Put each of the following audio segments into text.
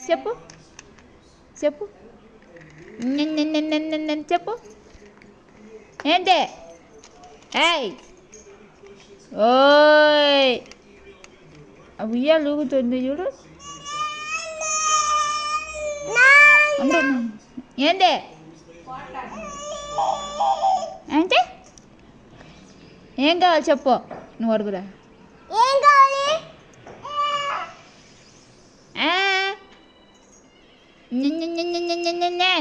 చెప్పు చెప్పు చెప్పు ఏంటి ఏయ్ ఓయ్ ఉయ్యాలు ఊగుతుంది చూడు ఏంటి అంటే ఏం కావాలి చెప్పు నువ్వు అడుగురా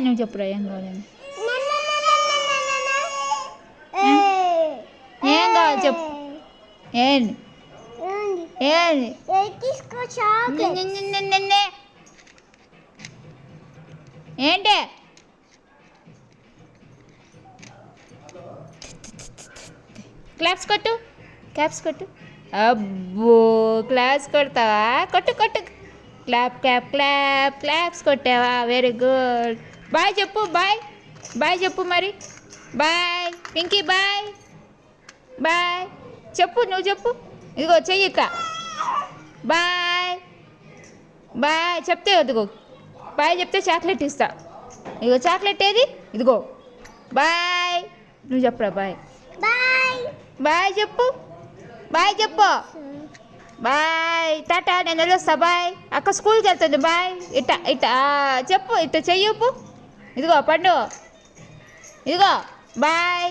నువ్వు చెప్పురా ఏం కావాలని ఏం కావాలి చెప్పు ఏంటి ఏంటి ఏంటి క్లాప్స్ కొట్టు క్లాప్స్ కొట్టు అబ్బో క్లాప్స్ కొడతావా కొట్టు కొట్టు క్లాప్ క్లాప్ క్లాప్ క్లాప్స్ కొట్టావా వెరీ గుడ్ బాయ్ చెప్పు బాయ్ బాయ్ చెప్పు మరి బాయ్ పింకీ బాయ్ బాయ్ చెప్పు నువ్వు చెప్పు ఇదిగో చెయ్యి ఇట్లా బాయ్ బాయ్ చెప్తే వద్దుగో బాయ్ చెప్తే చాక్లెట్ ఇస్తా ఇదిగో చాక్లెట్ ఏది ఇదిగో బాయ్ నువ్వు చెప్పురా బాయ్ బాయ్ బాయ్ చెప్పు బాయ్ చెప్పు బాయ్ టాటా నేను వెళ్ళొస్తా బాయ్ అక్క స్కూల్కి వెళ్తుంది బాయ్ ఇట్ట ఇట్ట చెప్పు ఇట్ట చెయ్యప్పు ఇదిగో పండు ఇదిగో బాయ్